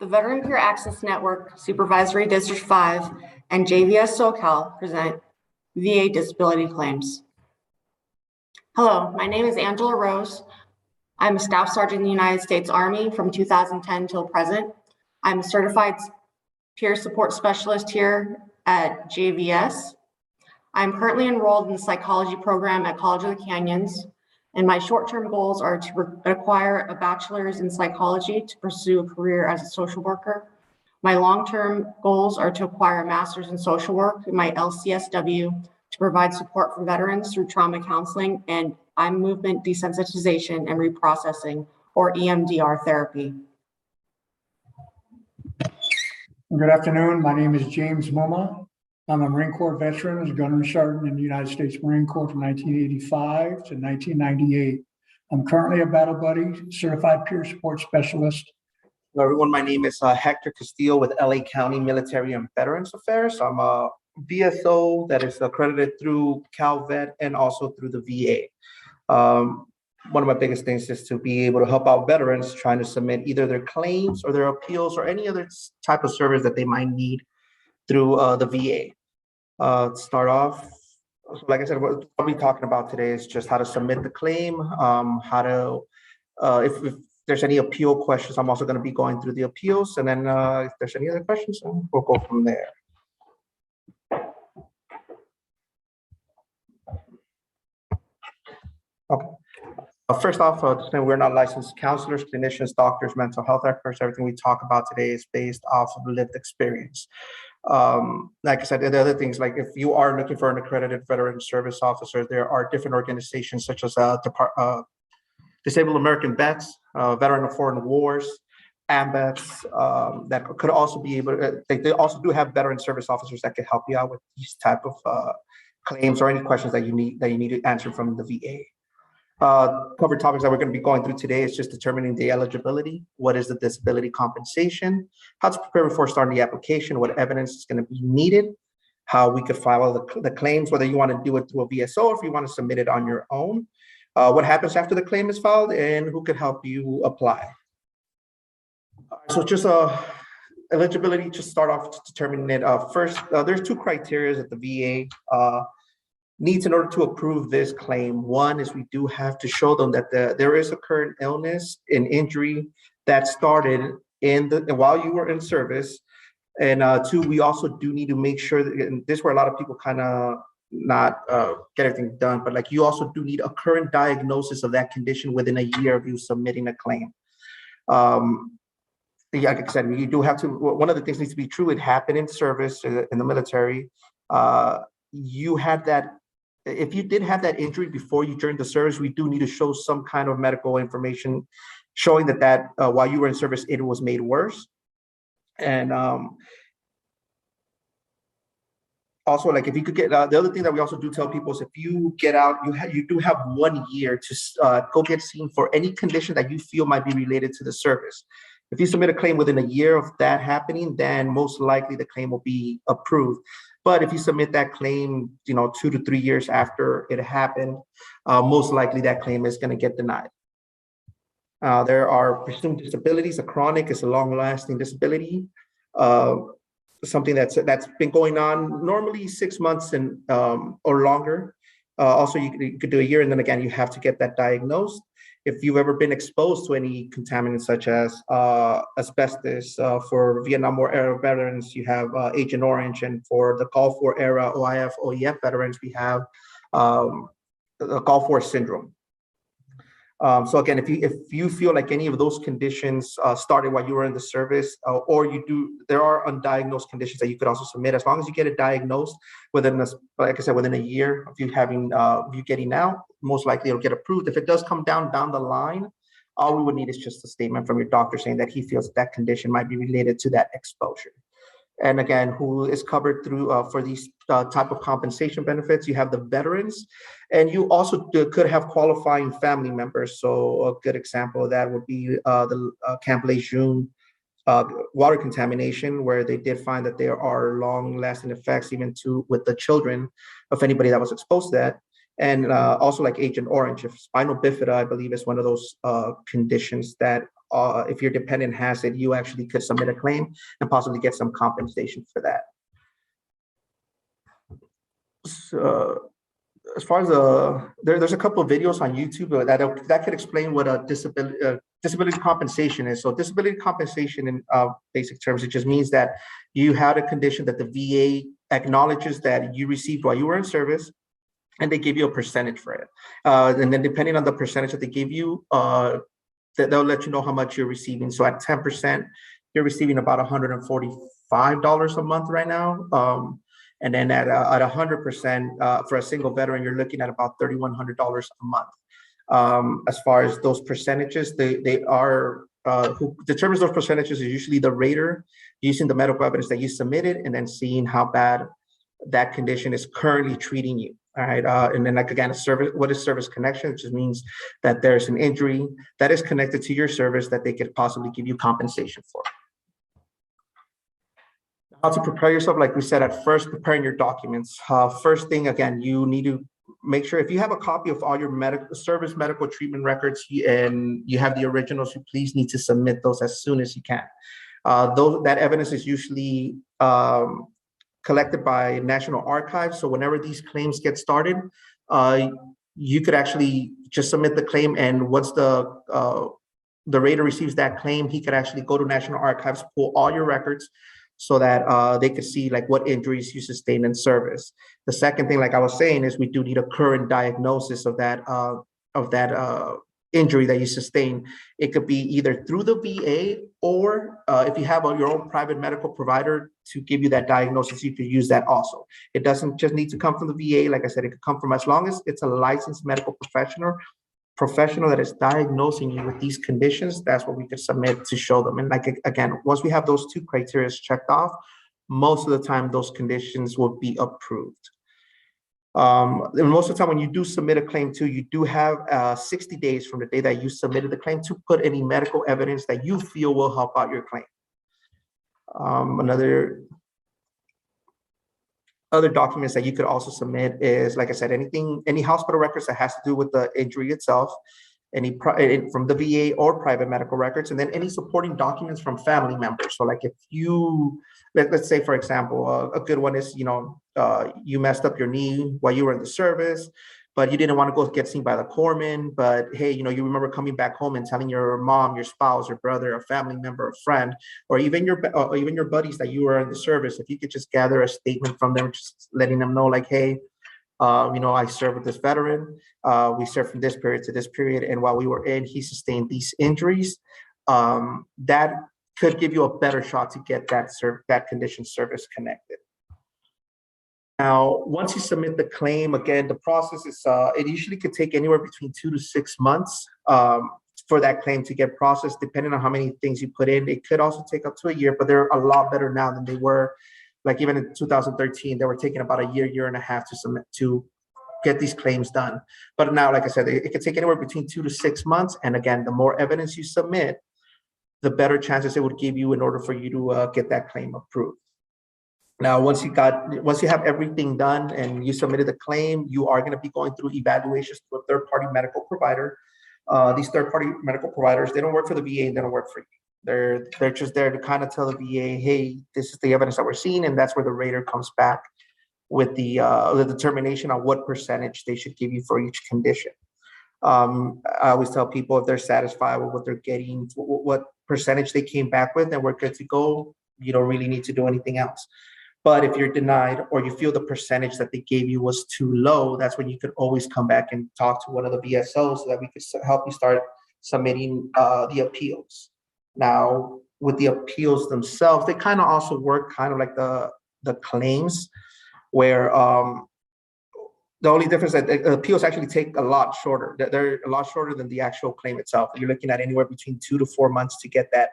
The Veteran Peer Access Network, Supervisory District 5, and JVS SoCal present VA disability claims. Hello, my name is Angela Rose. I'm a Staff Sergeant in the United States Army from 2010 till present. I'm a certified peer support specialist here at JVS. I'm currently enrolled in the psychology program at College of the Canyons, and my short-term goals are to acquire a bachelor's in psychology to pursue a career as a social worker. My long-term goals are to acquire a master's in social work in my LCSW to provide support for veterans through trauma counseling and eye movement desensitization and reprocessing, or EMDR therapy. Good afternoon. My name is James Mumma. I'm a Marine Corps veteran as a gunnery sergeant in the United States Marine Corps from 1985 to 1998. I'm currently a battle buddy, certified peer support specialist. Hello, everyone. My name is Hector Castillo with LA County Military and Veterans Affairs. I'm a VSO that is accredited through CalVet and also through the VA. One of my biggest things is to be able to help out veterans trying to submit either their claims or their appeals or any other type of service that they might need through the VA. To start off, like I said, what I'll be talking about today is just how to submit the claim, how to, if there's any appeal questions, I'm also going to be going through the appeals, and then if there's any other questions, we'll go from there. Okay. First off, we're not licensed counselors, clinicians, doctors, mental health experts. Everything we talk about today is based off of lived experience. Like I said, the other things, like if you are looking for an accredited veteran service officer, there are different organizations such as Disabled American Vets, Veteran of Foreign Wars, AMVETS, that could also be able to, they also do have veteran service officers that can help you out with these type of claims or any questions that you need to answer from the VA. Covered topics that we're going to be going through today is just determining the eligibility, what is the disability compensation, how to prepare before starting the application, what evidence is going to be needed, how we could file the claims, whether you want to do it through a VSO or if you want to submit it on your own, what happens after the claim is filed, and who could help you apply. So just eligibility, just start off determining it. First, there's two criteria that the VA needs in order to approve this claim. One is we do have to show them that there is a current illness and injury that started while you were in service. And two, we also do need to make sure that, and this is where a lot of people kind of not get everything done, but like you also do need a current diagnosis of that condition within a year of you submitting a claim. Yeah, like I said, you do have to, one of the things needs to be true, it happened in service in the military. You had that. If you did have that injury before you joined the service, we do need to show some kind of medical information showing that while you were in service, it was made worse. And also, like if you could get, the other thing that we also do tell people is if you get out, you do have 1 year to go get seen for any condition that you feel might be related to the service. If you submit a claim within a year of that happening, then most likely the claim will be approved. But if you submit that claim, 2 to 3 years after it happened, most likely that claim is going to get denied. There are presumed disabilities. A chronic is a long-lasting disability, something that's been going on normally 6 months and or longer. Also, you could do a year, and then again, you have to get that diagnosed. If you've ever been exposed to any contaminants such as asbestos, for Vietnam War era veterans, you have Agent Orange, and for the Gulf War era OIF, OEF veterans, we have the Gulf War syndrome. So again, if you feel like any of those conditions started while you were in the service, or there are undiagnosed conditions that you could also submit. As long as you get it diagnosed within, like I said, within a year of you getting out, most likely it'll get approved. If it does come down the line, all we would need is just a statement from your doctor saying that he feels that condition might be related to that exposure. And again, who is covered through for these type of compensation benefits? You have the veterans, and you also could have qualifying family members. So a good example of that would be the Camp Lejeune water contamination, where they did find that there are long-lasting effects even with the children of anybody that was exposed to that. And also like Agent Orange, if spinal bifida, I believe, is one of those conditions that if your dependent has it, you actually could submit a claim and possibly get some compensation for that. So, as far as there's a couple of videos on YouTube that could explain what a disability compensation is. So disability compensation in basic terms, it just means that you had a condition that the VA acknowledges that you received while you were in service, and they give you a percentage for it. And then depending on the percentage that they give you, they'll let you know how much you're receiving. So at 10%, you're receiving about $145 a month right now. And then at 100% for a single veteran, you're looking at about $3,100 a month. As far as those percentages, they are who determines those percentages is usually the rater using the medical evidence that you submitted and then seeing how bad that condition is currently treating you. All right. And then like again, what is service connection? It just means that there's an injury that is connected to your service that they could possibly give you compensation for. How to prepare yourself, like we said at first, preparing your documents. First thing, again, you need to make sure if you have a copy of all your medical treatment records and you have the originals, you please need to submit those as soon as you can. That evidence is usually collected by National Archives. So whenever these claims get started, you could actually just submit the claim, and once the rater receives that claim, he could actually go to National Archives, pull all your records, so that they could see like what injuries you sustained in service. The second thing, like I was saying, is we do need a current diagnosis of that injury that you sustained. It could be either through the VA or if you have your own private medical provider to give you that diagnosis, you could use that also. It doesn't just need to come from the VA. Like I said, it could come from, as long as it's a licensed medical professional that is diagnosing you with these conditions, that's what we could submit to show them. And like, again, once we have those two criteria checked off, most of the time those conditions will be approved. And most of the time when you do submit a claim too, you do have 60 days from the day that you submitted the claim to put any medical evidence that you feel will help out your claim. Other documents that you could also submit is, like I said, any hospital records that has to do with the injury itself, from the VA or private medical records, and then any supporting documents from family members. So like if you, let's say, for example, a good one is, you messed up your knee while you were in the service, but you didn't want to go get seen by the corpsman, but hey, you remember coming back home and telling your mom, your spouse, your brother, a family member, a friend, or even your buddies that you were in the service, if you could just gather a statement from them, just letting them know like, hey, I served with this veteran. We served from this period to this period, and while we were in, he sustained these injuries. That could give you a better shot to get that condition service connected. Now, once you submit the claim, again, the process is, it usually could take anywhere between 2 to 6 months for that claim to get processed, depending on how many things you put in. It could also take up to a year, but they're a lot better now than they were. Like even in 2013, they were taking about a year and a half to get these claims done. But now, like I said, it could take anywhere between 2 to 6 months. And again, the more evidence you submit, the better chances it would give you in order for you to get that claim approved. Now, once you have everything done and you submitted the claim, you are going to be going through evaluations to a third-party medical provider. These third-party medical providers, they don't work for the VA and they don't work for you. They're just there to kind of tell the VA, hey, this is the evidence that we're seeing, and that's where the rater comes back with the determination on what percentage they should give you for each condition. I always tell people if they're satisfied with what they're getting, what percentage they came back with, and we're good to go. You don't really need to do anything else. But if you're denied or you feel the percentage that they gave you was too low, that's when you could always come back and talk to one of the VSOs so that we could help you start submitting the appeals. Now, with the appeals themselves, they kind of also work kind of like the claims, where the only difference is that the appeals actually take a lot shorter. They're a lot shorter than the actual claim itself. You're looking at anywhere between 2 to 4 months to get that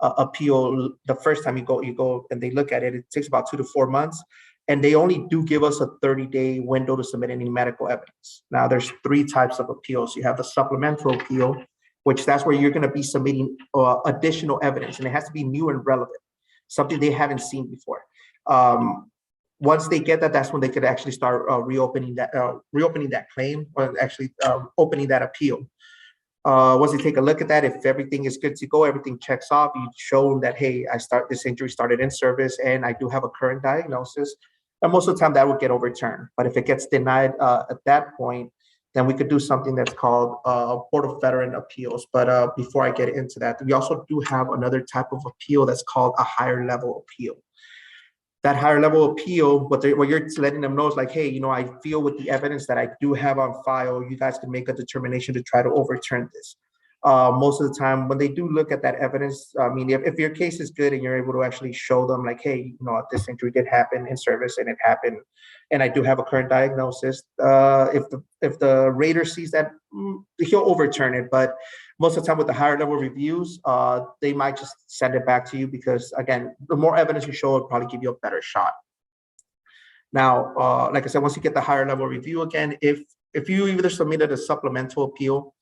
appeal. The first time you go and they look at it, it takes about 2 to 4 months, and they only do give us a 30-day window to submit any medical evidence. Now, there's 3 types of appeals. You have the supplemental appeal, which that's where you're going to be submitting additional evidence, and it has to be new and relevant, something they haven't seen before. Once they get that, that's when they could actually start reopening that claim, or actually opening that appeal. Once they take a look at that, if everything is good to go, everything checks off, you show them that, hey, this injury started in service and I do have a current diagnosis. And most of the time that will get overturned. But if it gets denied at that point, then we could do something that's called Board of Veteran Appeals. But before I get into that, we also do have another type of appeal that's called a higher level appeal. That higher level appeal, what you're letting them know is like, hey, I feel with the evidence that I do have on file, you guys can make a determination to try to overturn this. Most of the time when they do look at that evidence, I mean, if your case is good and you're able to actually show them like, hey, this injury did happen in service and it happened, and I do have a current diagnosis, if the rater sees that, he'll overturn it. But most of the time with the higher level reviews, they might just send it back to you because, again, the more evidence you show, it'll probably give you a better shot. Now, like I said, once you get the higher level review, again, if you either submitted a supplemental appeal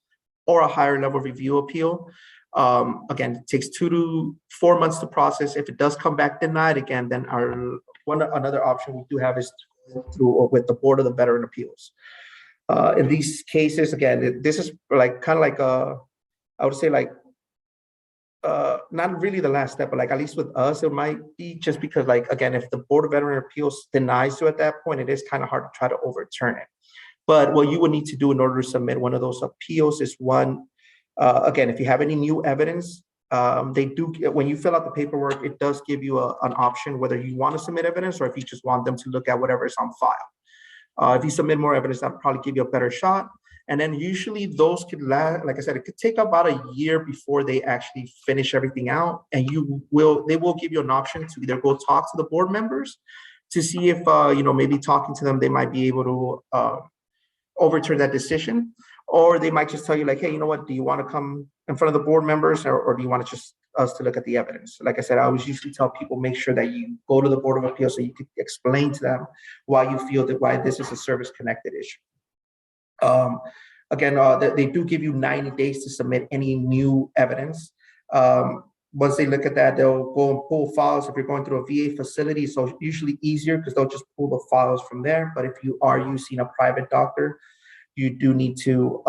or a higher level review appeal, again, it takes 2 to 4 months to process. If it does come back denied again, then another option we do have is to go through with the Board of the Veteran Appeals. In these cases, again, this is I would say not really the last step, but like at least with us, it might be just because again, if the Board of Veteran Appeals denies you at that point, it is kind of hard to try to overturn it. But what you would need to do in order to submit one of those appeals is one, again, if you have any new evidence, they do, when you fill out the paperwork, it does give you an option whether you want to submit evidence or if you just want them to look at whatever is on file. If you submit more evidence, that'll probably give you a better shot. And then usually those could last, like I said, it could take about a year before they actually finish everything out. And they will give you an option to either go talk to the board members to see if, maybe talking to them, they might be able to overturn that decision, or they might just tell you like, hey, you know what, do you want to come in front of the board members or do you want to just us to look at the evidence? Like I said, I always usually tell people, make sure that you go to the Board of Appeals so you can explain to them why you feel why this is a service-connected issue. Again, they do give you 90 days to submit any new evidence. Once they look at that, they'll go and pull files if you're going through a VA facility. So usually easier because they'll just pull the files from there. But if you are using a private doctor, you do need to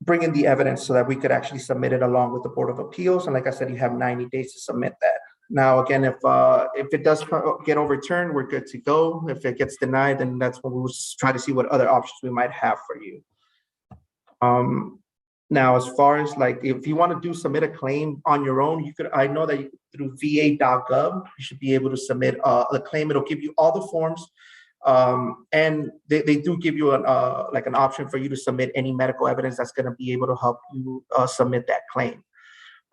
bring in the evidence so that we could actually submit it along with the Board of Appeals. And like I said, you have 90 days to submit that. Now, again, if it does get overturned, we're good to go. If it gets denied, then that's when we'll try to see what other options we might have for you. Now, as far as if you want to submit a claim on your own, I know that through va.gov, you should be able to submit the claim. It'll give you all the forms. And they do give you an option for you to submit any medical evidence that's going to be able to help you submit that claim.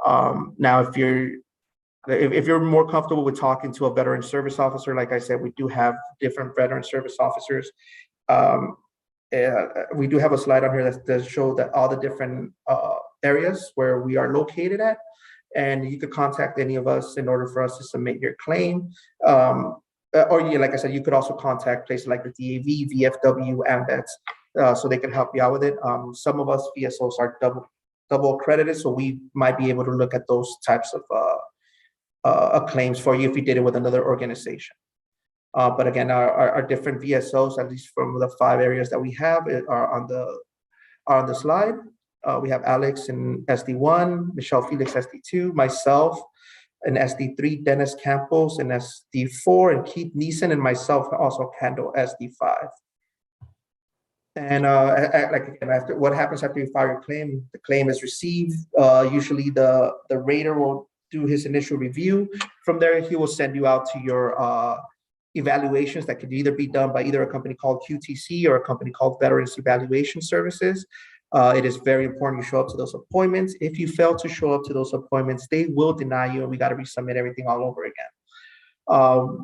Now, if you're more comfortable with talking to a veteran service officer, like I said, we do have different veteran service officers. We do have a slide on here that does show that all the different areas where we are located at, and you could contact any of us in order for us to submit your claim. Like I said, you could also contact places like the DAV, VFW, and vets, so they can help you out with it. Some of us VSOs are double accredited, so we might be able to look at those types of claims for you if you did it with another organization. But again, our different VSOs, at least from the 5 areas that we have, are on the slide. We have Alex in SD1, Michelle Felix SD2, myself in SD3, Dennis Campos in SD4, and Keith Neeson and myself also handle SD5. And again, what happens after you file your claim? The claim is received. Usually the rater will do his initial review. From there, he will send you out to your evaluations that could either be done by either a company called QTC or a company called Veterans Evaluation Services. It is very important you show up to those appointments. If you fail to show up to those appointments, they will deny you and we got to resubmit everything all over again.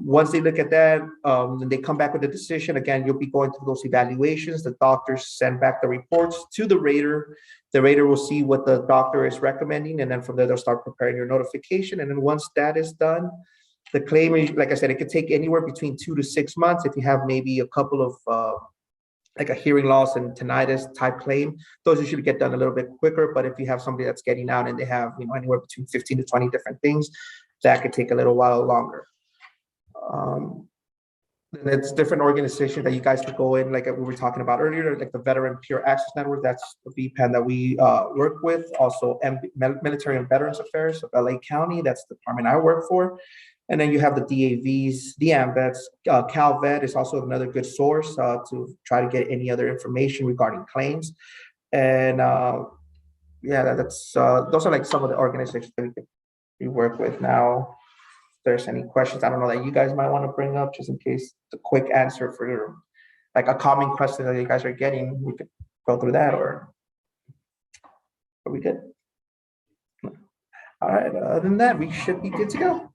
Once they look at that, and they come back with a decision, again, you'll be going through those evaluations. The doctors send back the reports to the rater. The rater will see what the doctor is recommending, and then from there, they'll start preparing your notification. And then once that is done, the claim, like I said, it could take anywhere between 2 to 6 months. If you have maybe a couple of like a hearing loss and tinnitus type claim, those usually get done a little bit quicker. But if you have somebody that's getting out and they have anywhere between 15 to 20 different things, that could take a little while longer. And it's different organizations that you guys could go in, like we were talking about earlier, like the Veteran Peer Access Network. That's the VPAN that we work with. Also, Military and Veterans Affairs of LA County. That's the department I work for. And then you have the DAVs, the AMVETs. CalVet is also another good source to try to get any other information regarding claims. And yeah, that's those are like some of the organizations that we work with now. There's any questions I don't know that you guys might want to bring up, just in case the quick answer for like a common question that you guys are getting, we could go through that, or are we good? All right, other than that, we should be good to go.